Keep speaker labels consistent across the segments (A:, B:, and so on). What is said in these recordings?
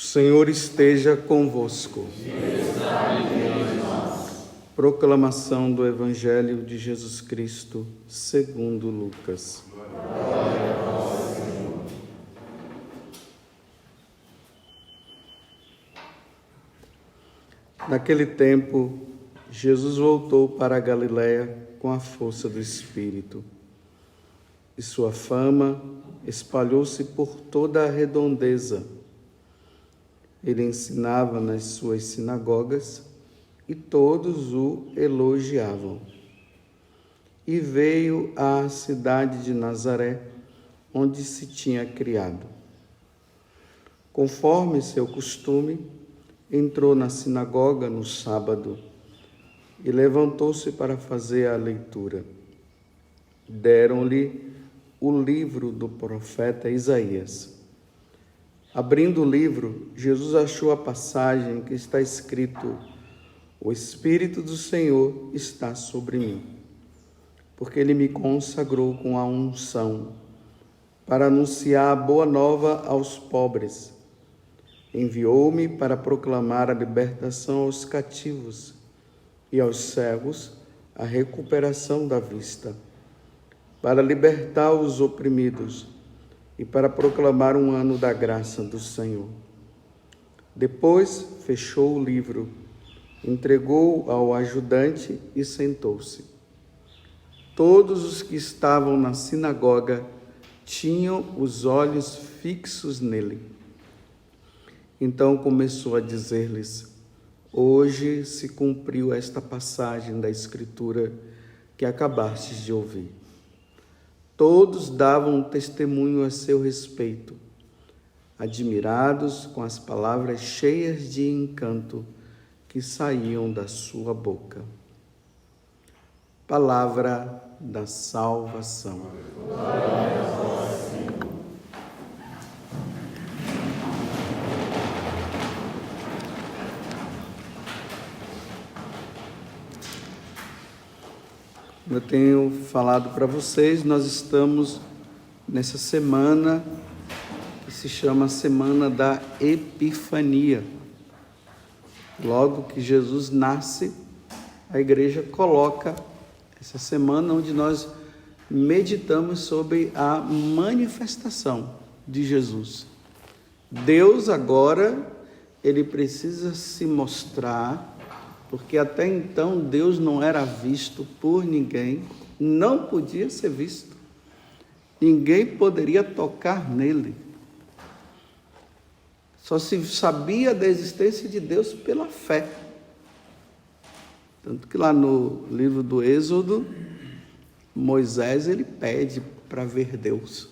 A: Senhor esteja convosco. Proclamação do Evangelho de Jesus Cristo, segundo Lucas. Naquele tempo, Jesus voltou para a Galiléia com a força do Espírito, e sua fama espalhou-se por toda a redondeza. Ele ensinava nas suas sinagogas e todos o elogiavam. E veio à cidade de Nazaré, onde se tinha criado. Conforme seu costume, entrou na sinagoga no sábado e levantou-se para fazer a leitura. Deram-lhe o livro do profeta Isaías. Abrindo o livro, Jesus achou a passagem que está escrito: O Espírito do Senhor está sobre mim, porque Ele me consagrou com a unção para anunciar a boa nova aos pobres. Enviou-me para proclamar a libertação aos cativos e aos cegos a recuperação da vista, para libertar os oprimidos e para proclamar um ano da graça do Senhor. Depois fechou o livro, entregou ao ajudante e sentou-se. Todos os que estavam na sinagoga tinham os olhos fixos nele. Então começou a dizer-lhes: Hoje se cumpriu esta passagem da Escritura que acabastes de ouvir. Todos davam testemunho a seu respeito, admirados com as palavras cheias de encanto que saíam da sua boca. Palavra da salvação. Glória a vós, Senhor. Eu tenho falado para vocês, nós estamos nessa semana que se chama Semana da Epifania. Logo que Jesus nasce, a igreja coloca essa semana onde nós meditamos sobre a manifestação de Jesus. Deus agora, ele precisa se mostrar, porque até então Deus não era visto por ninguém, não podia ser visto. Ninguém poderia tocar nele. Só se sabia da existência de Deus pela fé. Tanto que lá no livro do Êxodo, Moisés ele pede para ver Deus.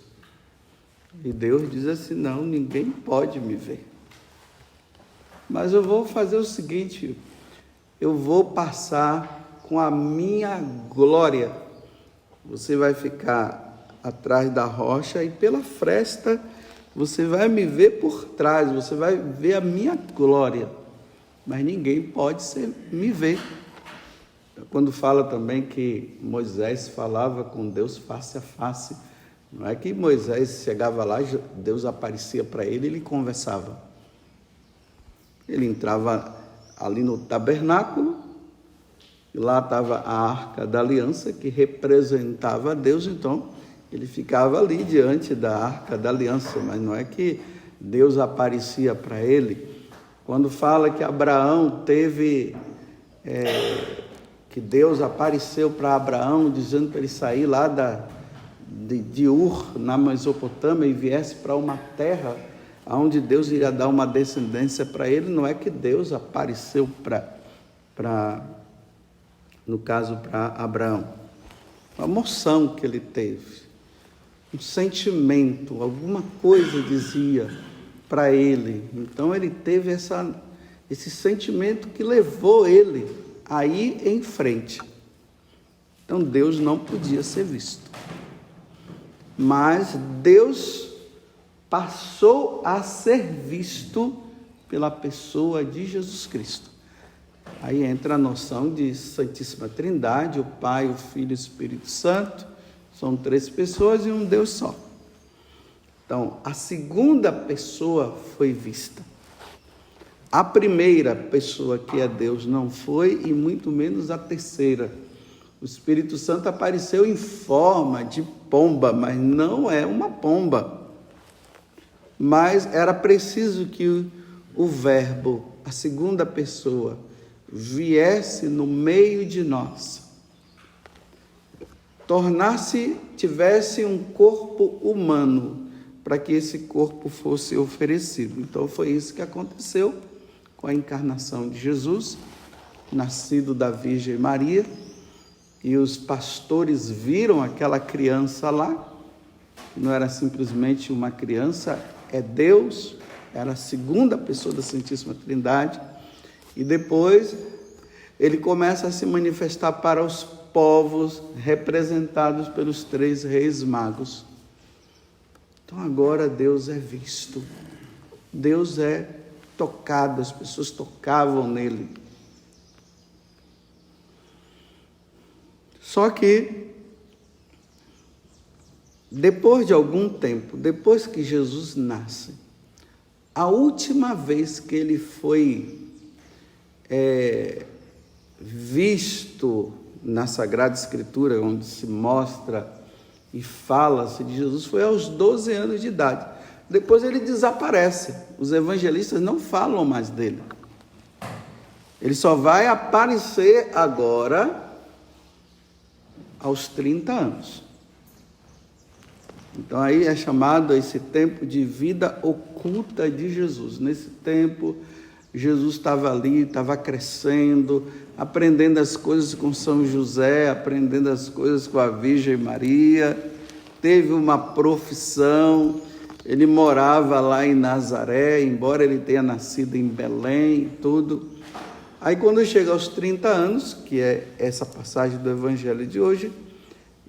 A: E Deus diz assim: não, ninguém pode me ver. Mas eu vou fazer o seguinte: eu vou passar com a minha glória. Você vai ficar atrás da rocha e pela fresta você vai me ver por trás, você vai ver a minha glória. Mas ninguém pode me ver. Quando fala também que Moisés falava com Deus face a face, não é que Moisés chegava lá, Deus aparecia para ele e ele conversava. Ele entrava ali no tabernáculo, e lá estava a Arca da Aliança, que representava Deus, então ele ficava ali diante da Arca da Aliança, mas não é que Deus aparecia para ele. Quando fala que Abraão teve, que Deus apareceu para Abraão, dizendo para ele sair lá de Ur, na Mesopotâmia, e viesse para uma terra onde Deus iria dar uma descendência para ele, não é que Deus apareceu no caso, para Abraão. Uma emoção que ele teve, um sentimento, alguma coisa dizia para ele. Então ele teve esse sentimento que levou ele a ir em frente. Então Deus não podia ser visto. Mas Deus passou a ser visto pela pessoa de Jesus Cristo. Aí entra a noção de Santíssima Trindade, o Pai, o Filho e o Espírito Santo. São 3 pessoas e um Deus só. Então, a segunda pessoa foi vista. A primeira pessoa que é Deus não foi, e muito menos a terceira. O Espírito Santo apareceu em forma de pomba, mas não é uma pomba. Mas era preciso que o Verbo, a segunda pessoa, viesse no meio de nós, tivesse um corpo humano, para que esse corpo fosse oferecido. Então foi isso que aconteceu com a encarnação de Jesus, nascido da Virgem Maria, e os pastores viram aquela criança lá, não era simplesmente uma criança, é Deus, era a segunda pessoa da Santíssima Trindade, e depois ele começa a se manifestar para os povos representados pelos 3 reis magos. Então agora Deus é visto, Deus é tocado, as pessoas tocavam nele. Só que, depois de algum tempo, depois que Jesus nasce, a última vez que ele foi visto na Sagrada Escritura, onde se mostra e fala-se de Jesus, foi aos 12 anos de idade. Depois ele desaparece, os evangelistas não falam mais dele. Ele só vai aparecer agora aos 30 anos. Então aí é chamado esse tempo de vida oculta de Jesus. Nesse tempo, Jesus estava ali, estava crescendo, aprendendo as coisas com São José, aprendendo as coisas com a Virgem Maria, teve uma profissão, ele morava lá em Nazaré, embora ele tenha nascido em Belém, tudo. Aí quando chega aos 30 anos, que é essa passagem do Evangelho de hoje,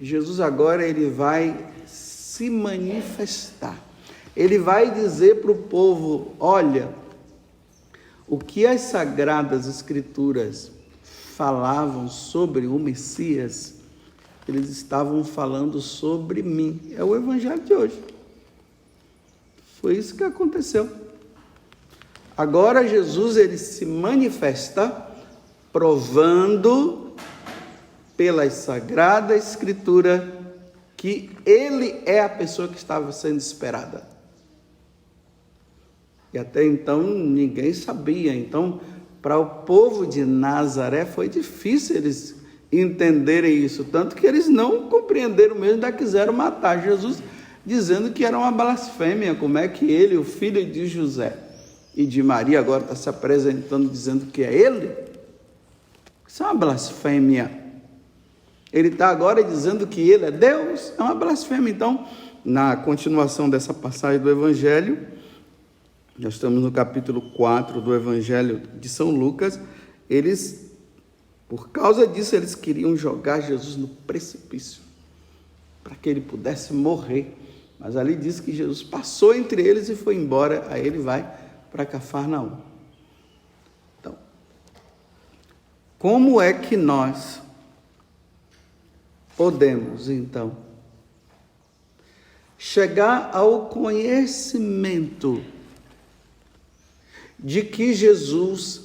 A: Jesus agora ele vai se manifestar. Ele vai dizer para o povo, olha, o que as Sagradas Escrituras falavam sobre o Messias, eles estavam falando sobre mim. É o Evangelho de hoje. Foi isso que aconteceu. Agora Jesus ele se manifesta provando pela Sagrada Escritura que ele é a pessoa que estava sendo esperada. E até então ninguém sabia. Então, para o povo de Nazaré foi difícil eles entenderem isso, tanto que eles não compreenderam mesmo, ainda quiseram matar Jesus, dizendo que era uma blasfêmia. Como é que ele, o filho de José e de Maria, agora está se apresentando dizendo que é ele? Isso é uma blasfêmia. Ele está agora dizendo que ele é Deus, é uma blasfêmia. Então, na continuação dessa passagem do Evangelho, nós estamos no capítulo 4 do Evangelho de São Lucas, eles, por causa disso, eles queriam jogar Jesus no precipício, para que ele pudesse morrer. Mas ali diz que Jesus passou entre eles e foi embora, aí ele vai para Cafarnaum. Então, como é que nós podemos, então, chegar ao conhecimento de que Jesus,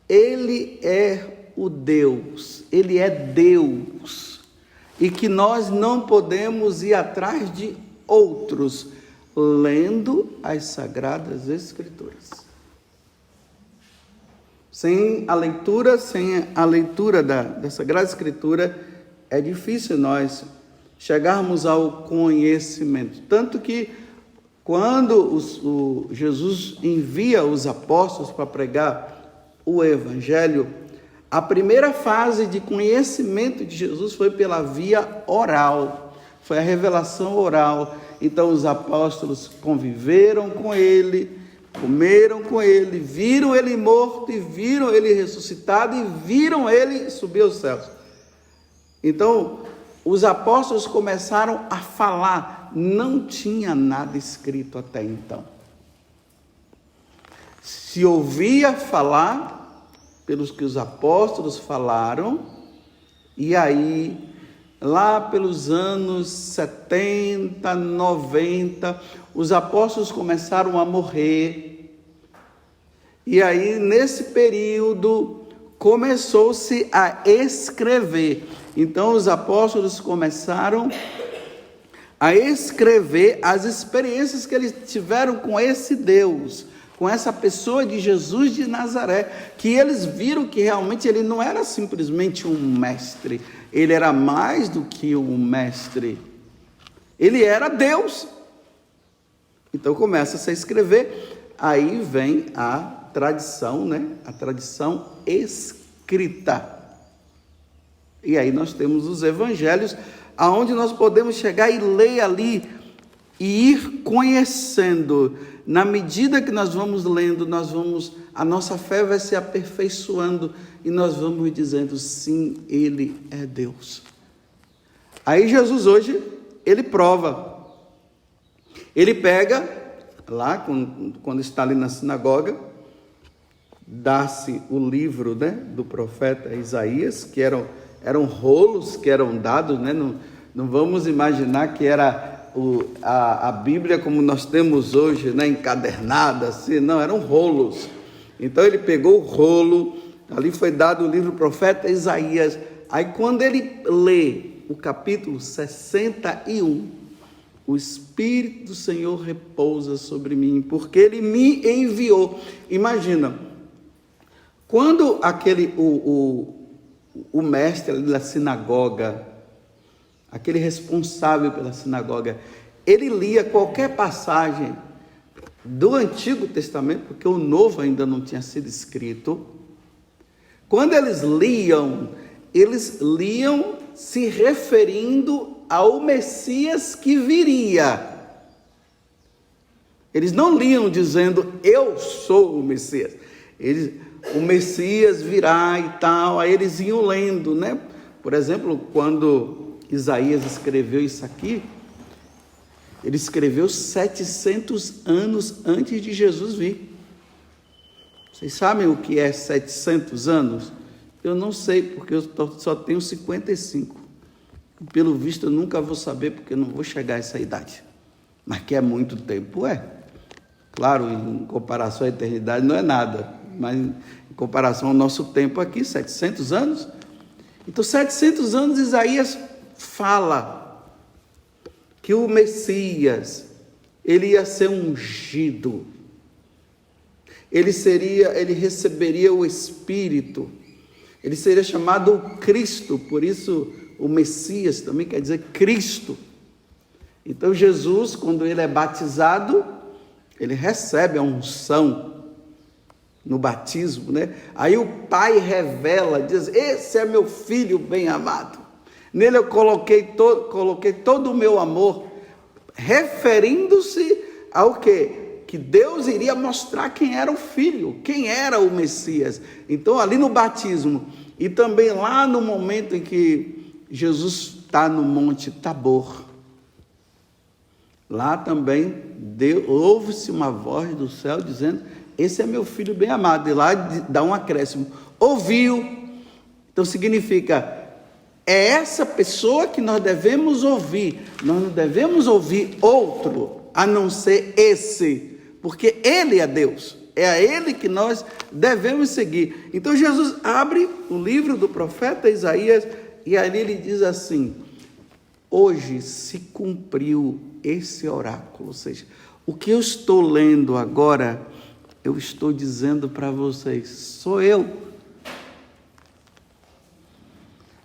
A: ele é o Deus, ele é Deus, e que nós não podemos ir atrás de outros, lendo as Sagradas Escrituras. Sem a leitura da Sagrada Escritura, é difícil nós chegarmos ao conhecimento. Tanto que, quando Jesus envia os apóstolos para pregar o Evangelho, a primeira fase de conhecimento de Jesus foi pela via oral, foi a revelação oral. Então os apóstolos conviveram com ele, comeram com ele, viram ele morto e viram ele ressuscitado e viram ele subir aos céus. Então os apóstolos começaram a falar, não tinha nada escrito até então. Se ouvia falar pelos que os apóstolos falaram, e aí, lá pelos anos 70, 90, os apóstolos começaram a morrer, E aí, nesse período, começou-se a escrever. Então, os apóstolos começaram a escrever as experiências que eles tiveram com esse Deus, com essa pessoa de Jesus de Nazaré, que eles viram que realmente ele não era simplesmente um mestre, ele era mais do que um mestre, ele era Deus. Então começa a escrever, aí vem a tradição, A tradição escrita. E aí nós temos os evangelhos, aonde nós podemos chegar e ler ali e ir conhecendo. Na medida que nós vamos lendo, a nossa fé vai se aperfeiçoando e nós vamos dizendo, sim, ele é Deus. Aí Jesus hoje, ele prova. Ele pega, lá quando está ali na sinagoga, dá-se o livro, do profeta Isaías, que eram rolos que eram dados, não vamos imaginar que era a Bíblia como nós temos hoje, encadernada, assim, não, eram rolos. Então ele pegou o rolo, ali foi dado o livro do profeta Isaías. Aí quando ele lê o capítulo 61, o Espírito do Senhor repousa sobre mim, porque ele me enviou. Imagina, quando o mestre da sinagoga, aquele responsável pela sinagoga, ele lia qualquer passagem do Antigo Testamento, porque o Novo ainda não tinha sido escrito. Quando eles liam se referindo ao Messias que viria. Eles não liam dizendo, eu sou o Messias. O Messias virá e tal, aí eles iam lendo, Por exemplo, quando Isaías escreveu isso aqui, ele escreveu 700 anos antes de Jesus vir. Vocês sabem o que é 700 anos? Eu não sei, porque eu só tenho 55. Pelo visto, eu nunca vou saber, porque eu não vou chegar a essa idade. Mas que é muito tempo, Claro, em comparação à eternidade não é nada, mas em comparação ao nosso tempo aqui, 700 anos. Então, 700 anos, Isaías fala que o Messias, ele ia ser ungido, ele receberia o Espírito, ele seria chamado Cristo, por isso o Messias também quer dizer Cristo. Então Jesus, quando ele é batizado, ele recebe a unção no batismo, Aí o Pai revela, diz, esse é meu filho bem amado, nele eu coloquei todo o meu amor, referindo-se ao quê? Que Deus iria mostrar quem era o Filho, quem era o Messias. Então ali no batismo, e também lá no momento em que Jesus está no Monte Tabor, lá também ouve-se uma voz do céu dizendo, esse é meu filho bem amado, e lá dá um acréscimo, ouviu. Então significa, é essa pessoa que nós devemos ouvir, nós não devemos ouvir outro, a não ser esse, porque ele é Deus, é a ele que nós devemos seguir. Então Jesus abre o livro do profeta Isaías, e ali ele diz assim, hoje se cumpriu esse oráculo, ou seja, o que eu estou lendo agora, eu estou dizendo para vocês, sou eu.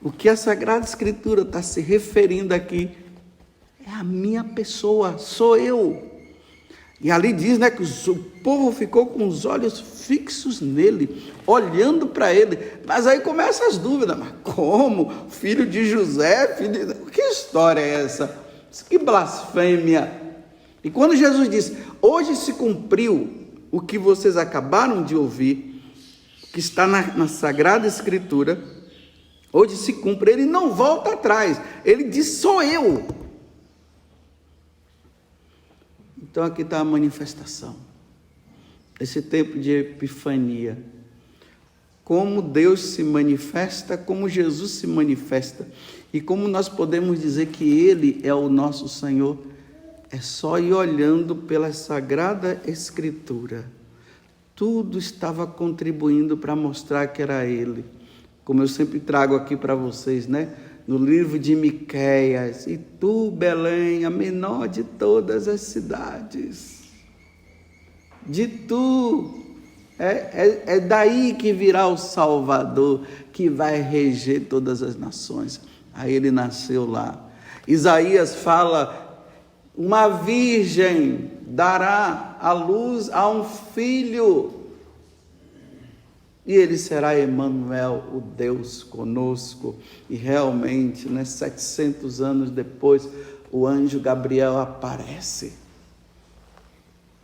A: O que a Sagrada Escritura está se referindo aqui é a minha pessoa, sou eu. E ali diz, que o povo ficou com os olhos fixos nele, olhando para ele. Mas aí começam as dúvidas, mas como? Filho de José? Que história é essa? Que blasfêmia! E quando Jesus disse, hoje se cumpriu o que vocês acabaram de ouvir, que está na Sagrada Escritura, hoje se cumpre, ele não volta atrás, ele diz, sou eu. Então aqui está a manifestação, esse tempo de Epifania, como Deus se manifesta, como Jesus se manifesta, e como nós podemos dizer que Ele é o nosso Senhor, é só ir olhando pela Sagrada Escritura. Tudo estava contribuindo para mostrar que era ele. Como eu sempre trago aqui para vocês, né? No livro de Miqueias, e tu, Belém, a menor de todas as cidades. De tu, é daí que virá o Salvador, que vai reger todas as nações. Aí ele nasceu lá. Isaías fala, uma virgem dará à luz a um filho, e ele será Emanuel, o Deus conosco. E realmente, 700 anos depois, o anjo Gabriel aparece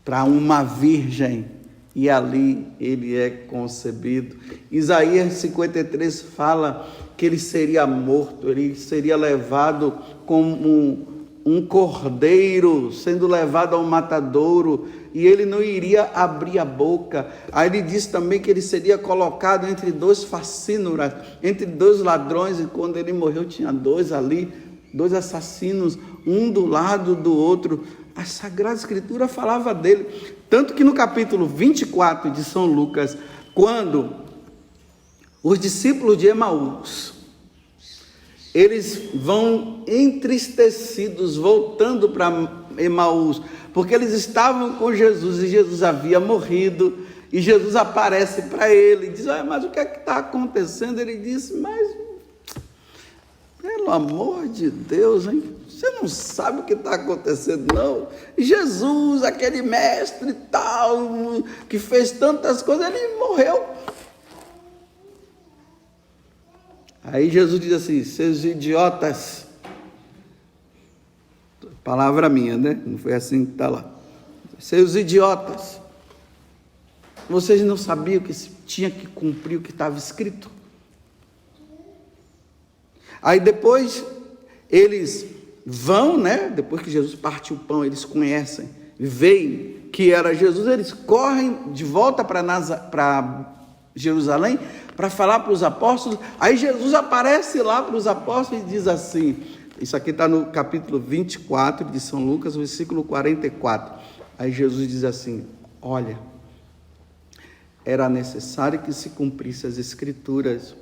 A: para uma virgem, e ali ele é concebido. Isaías 53 fala que ele seria morto, ele seria levado como um cordeiro, sendo levado ao matadouro, e ele não iria abrir a boca. Aí ele diz também que ele seria colocado entre dois facínoras, entre dois ladrões, e quando ele morreu tinha dois ali, dois assassinos, um do lado do outro. A Sagrada Escritura falava dele, tanto que no capítulo 24 de São Lucas, quando os discípulos de Emaús, eles vão entristecidos, voltando para Emaús, porque eles estavam com Jesus e Jesus havia morrido, e Jesus aparece para ele e diz, mas o que é que está acontecendo? Ele diz, mas pelo amor de Deus, hein? Você não sabe o que está acontecendo, não? Jesus, aquele mestre tal, que fez tantas coisas, ele morreu. Aí Jesus diz assim, seus idiotas, palavra minha, né? Não foi assim que está lá. Seus idiotas, vocês não sabiam que tinha que cumprir o que estava escrito? Aí depois eles vão, né? Depois que Jesus parte o pão, eles conhecem, veem que era Jesus, eles correm de volta para Jerusalém para falar para os apóstolos. Aí Jesus aparece lá para os apóstolos e diz assim, isso aqui está no capítulo 24 de São Lucas, versículo 44. Aí Jesus diz assim, olha, era necessário que se cumprisse as Escrituras,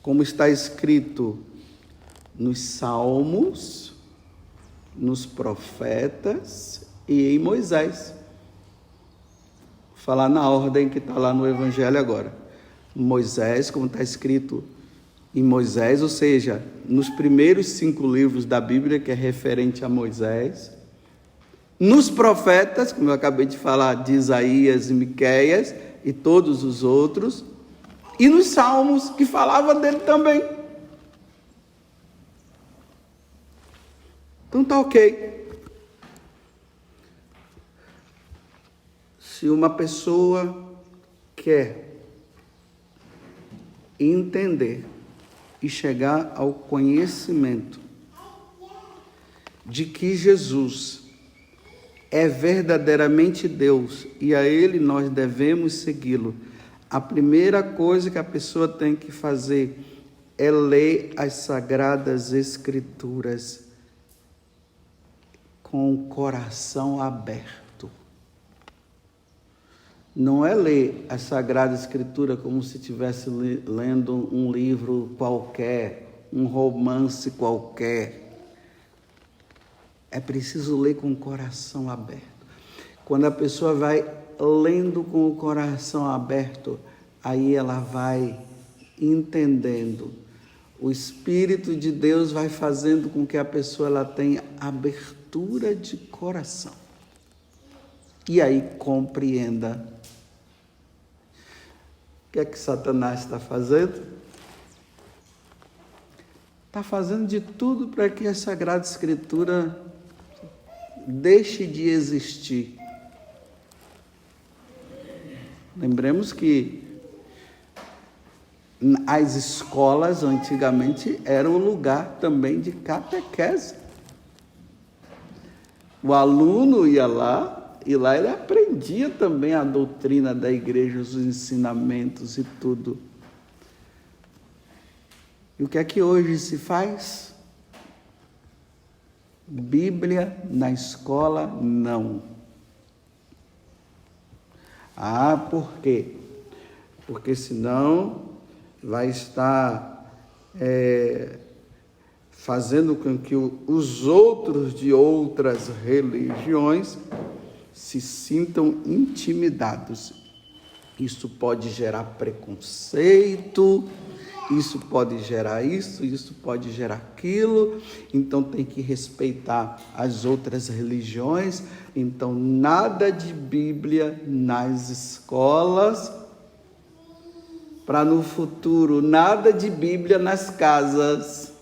A: como está escrito nos Salmos, nos profetas e em Moisés. Vou falar na ordem que está lá no Evangelho agora. Moisés, como está escrito em Moisés, ou seja, nos primeiros 5 livros da Bíblia, que é referente a Moisés. Nos profetas, como eu acabei de falar, de Isaías e Miqueias e todos os outros. E nos Salmos, que falava dele também. Então está ok. Se uma pessoa quer entender e chegar ao conhecimento de que Jesus é verdadeiramente Deus e a Ele nós devemos segui-lo, a primeira coisa que a pessoa tem que fazer é ler as Sagradas Escrituras com o coração aberto. Não é ler a Sagrada Escritura como se estivesse lendo um livro qualquer, um romance qualquer. É preciso ler com o coração aberto. Quando a pessoa vai lendo com o coração aberto, aí ela vai entendendo. O Espírito de Deus vai fazendo com que a pessoa ela tenha abertura de coração. E aí compreenda. O que é que Satanás está fazendo? Está fazendo de tudo para que a Sagrada Escritura deixe de existir. Lembremos que as escolas antigamente eram um lugar também de catequese. O aluno ia lá, e lá ele aprendia também a doutrina da igreja, os ensinamentos e tudo. E o que é que hoje se faz? Bíblia na escola, não. Ah, por quê? Porque senão vai estar fazendo com que os outros de outras religiões se sintam intimidados. Isso pode gerar preconceito, isso pode gerar isso pode gerar aquilo. Então tem que respeitar as outras religiões. Então nada de Bíblia nas escolas, para no futuro nada de Bíblia nas casas.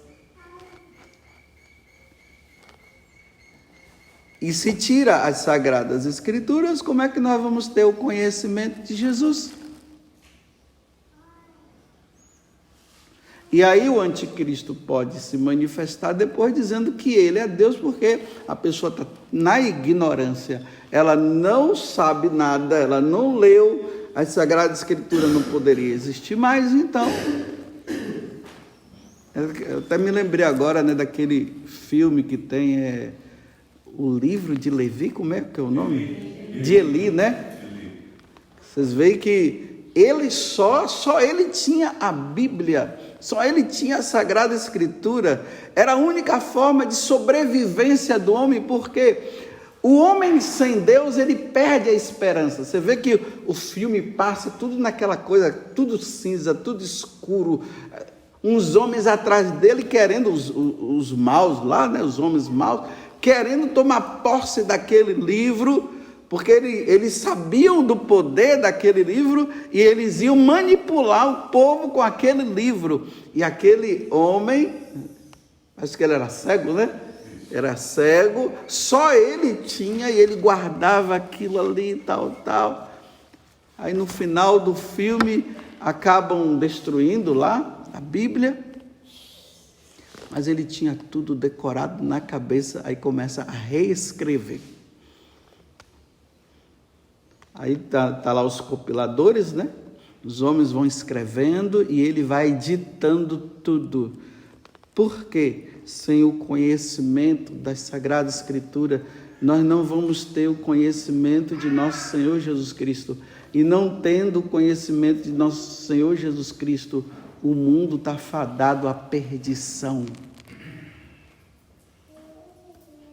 A: E se tira as Sagradas Escrituras, como é que nós vamos ter o conhecimento de Jesus? E aí o anticristo pode se manifestar depois dizendo que ele é Deus, porque a pessoa está na ignorância, ela não sabe nada, ela não leu, a Sagrada Escritura não poderia existir mais, então... Eu até me lembrei agora, né, daquele filme que tem... o livro de Levi, como é que é o nome? De Eli, né? Vocês veem que ele só ele tinha a Bíblia, só ele tinha a Sagrada Escritura. Era a única forma de sobrevivência do homem, porque o homem sem Deus, ele perde a esperança. Você vê que o filme passa tudo naquela coisa, tudo cinza, tudo escuro, uns homens atrás dele querendo, os maus lá, né? Os homens maus, querendo tomar posse daquele livro, porque eles sabiam do poder daquele livro e eles iam manipular o povo com aquele livro. E aquele homem, acho que ele era cego, né? Era cego, só ele tinha e ele guardava aquilo ali, tal. Aí no final do filme acabam destruindo lá a Bíblia. Mas ele tinha tudo decorado na cabeça, aí começa a reescrever. Aí tá lá os compiladores, né? Os homens vão escrevendo e ele vai ditando tudo. Por quê? Sem o conhecimento da Sagrada Escritura, nós não vamos ter o conhecimento de nosso Senhor Jesus Cristo. E não tendo o conhecimento de nosso Senhor Jesus Cristo, o mundo está fadado à perdição.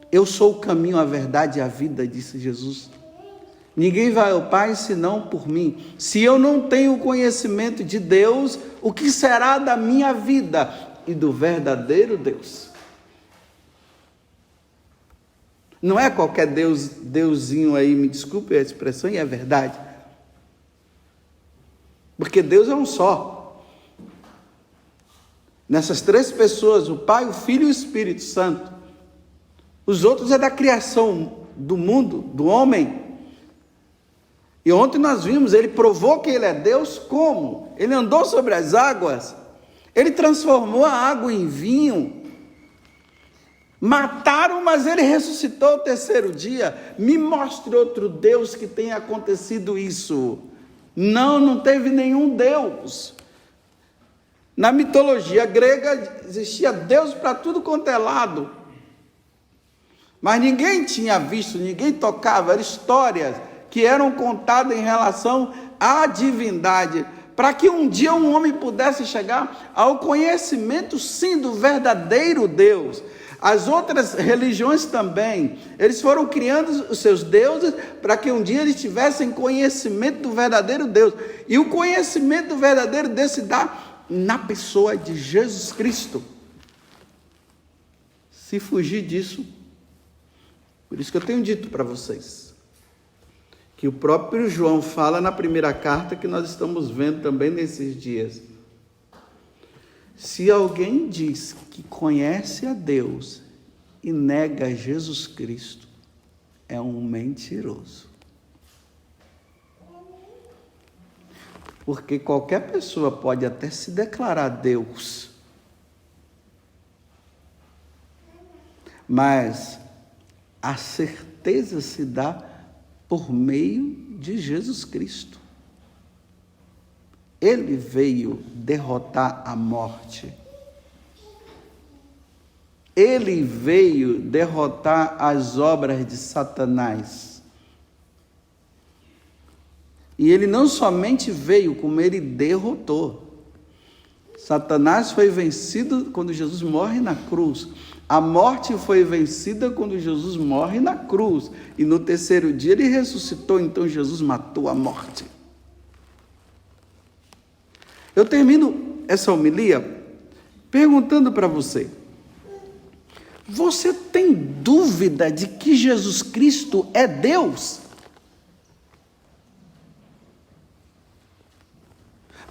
A: Eu sou o caminho, a verdade e a vida, disse Jesus. Ninguém vai ao Pai senão por mim. Se eu não tenho o conhecimento de Deus, o que será da minha vida e do verdadeiro Deus? Não é qualquer deusinho aí, me desculpe a expressão, e é verdade. Porque Deus é um só. Nessas três pessoas, o Pai, o Filho e o Espírito Santo. Os outros é da criação do mundo, do homem. E ontem nós vimos, ele provou que ele é Deus como? Ele andou sobre as águas, ele transformou a água em vinho. Mataram, mas ele ressuscitou o terceiro dia. Me mostre outro Deus que tenha acontecido isso. Não teve nenhum Deus. Na mitologia grega existia Deus para tudo quanto é lado. Mas ninguém tinha visto, ninguém tocava, eram histórias que eram contadas em relação à divindade, para que um dia um homem pudesse chegar ao conhecimento, sim, do verdadeiro Deus. As outras religiões também, eles foram criando os seus deuses para que um dia eles tivessem conhecimento do verdadeiro Deus. E o conhecimento do verdadeiro Deus se dá na pessoa de Jesus Cristo. Se fugir disso, por isso que eu tenho dito para vocês, que o próprio João fala na primeira carta que nós estamos vendo também nesses dias. Se alguém diz que conhece a Deus e nega Jesus Cristo, é um mentiroso. Porque qualquer pessoa pode até se declarar Deus, mas a certeza se dá por meio de Jesus Cristo. Ele veio derrotar a morte. Ele veio derrotar as obras de Satanás. E ele não somente veio, como ele derrotou. Satanás foi vencido quando Jesus morre na cruz. A morte foi vencida quando Jesus morre na cruz. E no terceiro dia ele ressuscitou, então Jesus matou a morte. Eu termino essa homilia perguntando para você: você tem dúvida de que Jesus Cristo é Deus?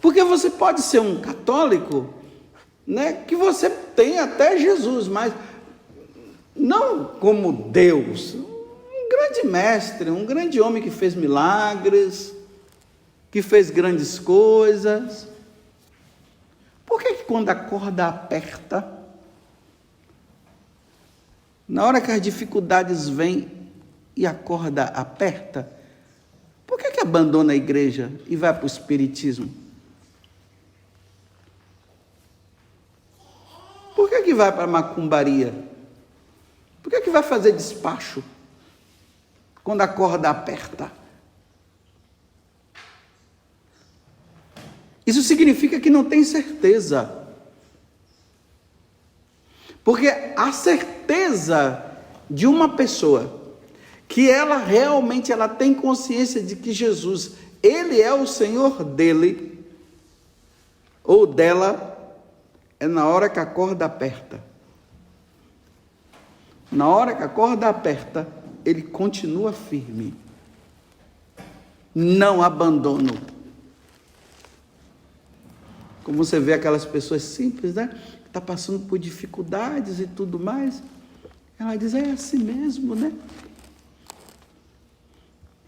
A: Porque você pode ser um católico, né, que você tem até Jesus, mas não como Deus. Um grande mestre, um grande homem que fez milagres, que fez grandes coisas. Por que quando a corda aperta, na hora que as dificuldades vêm e a corda aperta, por que abandona a igreja e vai para o espiritismo? Por que vai para a macumbaria? Por que vai fazer despacho quando a corda aperta? Isso significa que não tem certeza. Porque a certeza de uma pessoa que ela realmente tem consciência de que Jesus, ele é o Senhor dele ou dela, é na hora que a corda aperta. Na hora que a corda aperta, ele continua firme. Não abandono. Como você vê aquelas pessoas simples, né? Que estão passando por dificuldades e tudo mais. Ela diz, é assim mesmo, né?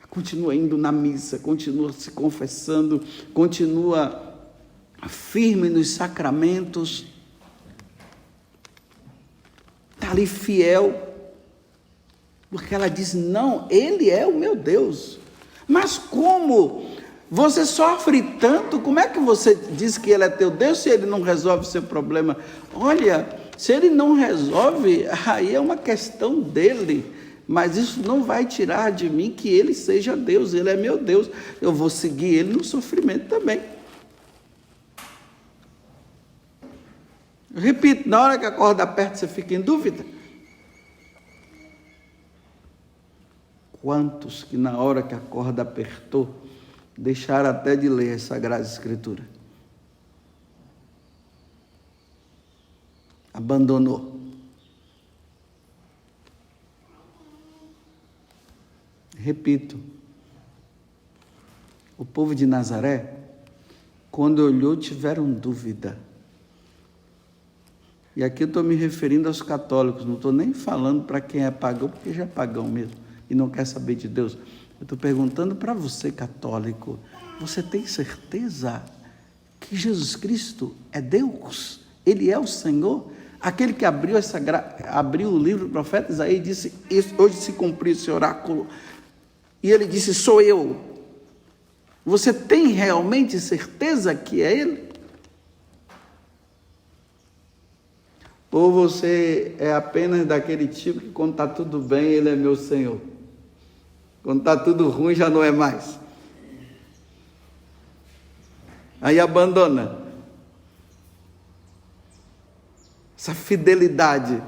A: Continua indo na missa, continua se confessando, continua firme nos sacramentos, está ali fiel, porque ela diz, não, ele é o meu Deus. Mas como você sofre tanto, como é que você diz que ele é teu Deus se ele não resolve o seu problema? Olha, se ele não resolve, aí é uma questão dele, mas isso não vai tirar de mim que ele seja Deus, ele é meu Deus, eu vou seguir ele no sofrimento também. Eu repito, na hora que a corda aperta, você fica em dúvida. Quantos que na hora que a corda apertou, deixaram até de ler as Sagradas Escrituras? Abandonou. Repito, o povo de Nazaré, quando olhou, tiveram dúvida. E aqui eu estou me referindo aos católicos, não estou nem falando para quem é pagão, porque já é pagão mesmo, e não quer saber de Deus. Eu estou perguntando para você, católico, você tem certeza que Jesus Cristo é Deus? Ele é o Senhor? Aquele que abriu o livro do profeta Isaías e disse, hoje se cumpriu esse oráculo, e ele disse, sou eu. Você tem realmente certeza que é Ele? Ou você é apenas daquele tipo que quando está tudo bem, Ele é meu Senhor. Quando está tudo ruim, já não é mais. Aí abandona. Essa fidelidade.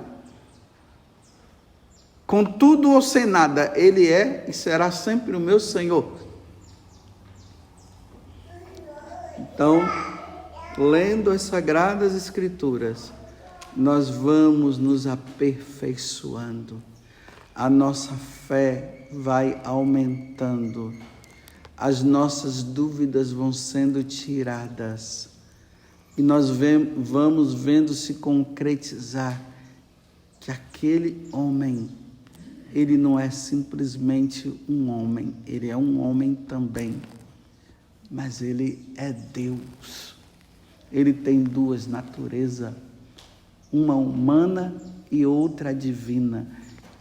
A: Com tudo ou sem nada, Ele é e será sempre o meu Senhor. Então, lendo as Sagradas Escrituras, nós vamos nos aperfeiçoando, a nossa fé vai aumentando, as nossas dúvidas vão sendo tiradas, e nós vamos vendo se concretizar que aquele homem, ele não é simplesmente um homem, ele é um homem também, mas ele é Deus, ele tem duas naturezas, uma humana e outra divina,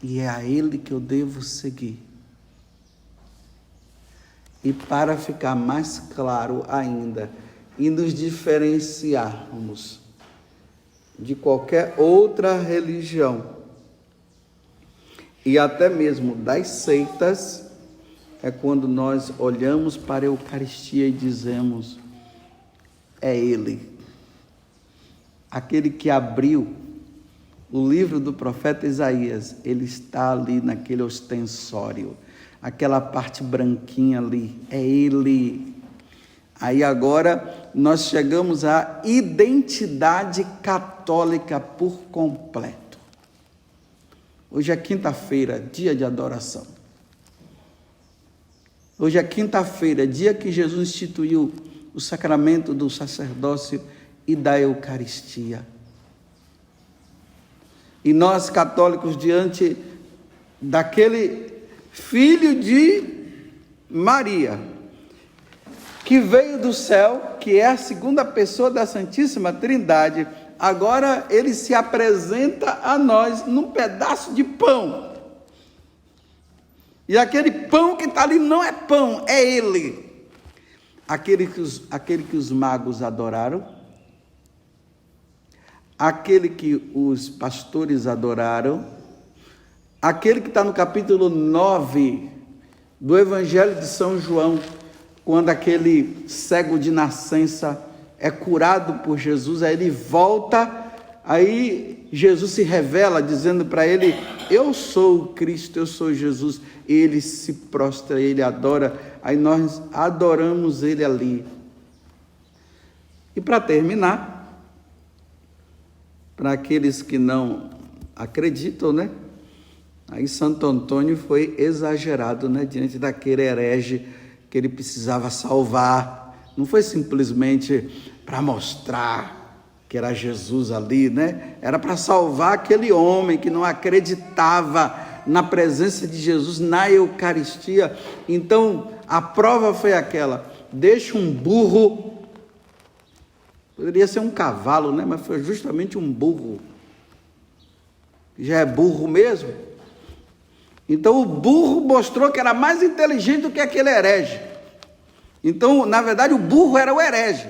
A: e é a Ele que eu devo seguir. E para ficar mais claro ainda, e nos diferenciarmos de qualquer outra religião, e até mesmo das seitas, é quando nós olhamos para a Eucaristia e dizemos: é Ele, aquele que abriu o livro do profeta Isaías, ele está ali naquele ostensório, aquela parte branquinha ali, é Ele. Aí agora nós chegamos à identidade católica por completo. Hoje é quinta-feira, dia de adoração. Hoje é quinta-feira, dia que Jesus instituiu o sacramento do sacerdócio e da Eucaristia. E nós, católicos, diante daquele filho de Maria, que veio do céu, que é a segunda pessoa da Santíssima Trindade, agora ele se apresenta a nós num pedaço de pão. E aquele pão que está ali não é pão, é Ele. Aquele que os magos adoraram, aquele que os pastores adoraram, aquele que está no capítulo 9 do Evangelho de São João, quando aquele cego de nascença é curado por Jesus, aí ele volta, aí Jesus se revela dizendo para ele: eu sou o Cristo, eu sou Jesus. E ele se prostra, ele adora, aí nós adoramos ele ali. E para terminar, para aqueles que não acreditam, né? Aí Santo Antônio foi exagerado, né? Diante daquele herege que ele precisava salvar. Não foi simplesmente para mostrar que era Jesus ali, né? Era para salvar aquele homem que não acreditava na presença de Jesus, na Eucaristia. Então, a prova foi aquela: deixa um burro, poderia ser um cavalo, né? Mas foi justamente um burro, já é burro mesmo. Então, o burro mostrou que era mais inteligente do que aquele herege. Então, na verdade, o burro era o herege.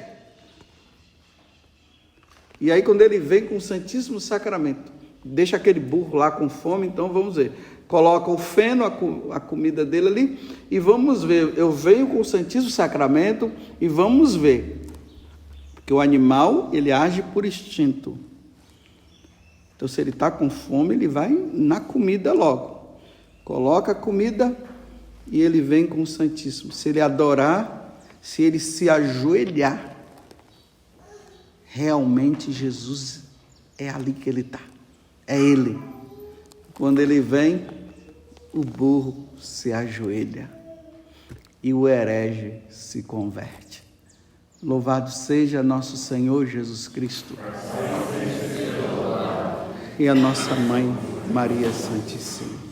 A: E aí, quando ele vem com o Santíssimo Sacramento, deixa aquele burro lá com fome, então vamos ver. Coloca o feno, a comida dele ali, e vamos ver. Eu venho com o Santíssimo Sacramento e vamos ver. Porque o animal, ele age por instinto. Então, se ele está com fome, ele vai na comida logo. Coloca a comida e ele vem com o Santíssimo. Se ele adorar, se ele se ajoelhar, realmente Jesus é ali que ele está. É Ele. Quando ele vem, o burro se ajoelha e o herege se converte. Louvado seja nosso Senhor Jesus Cristo e a nossa Mãe Maria Santíssima.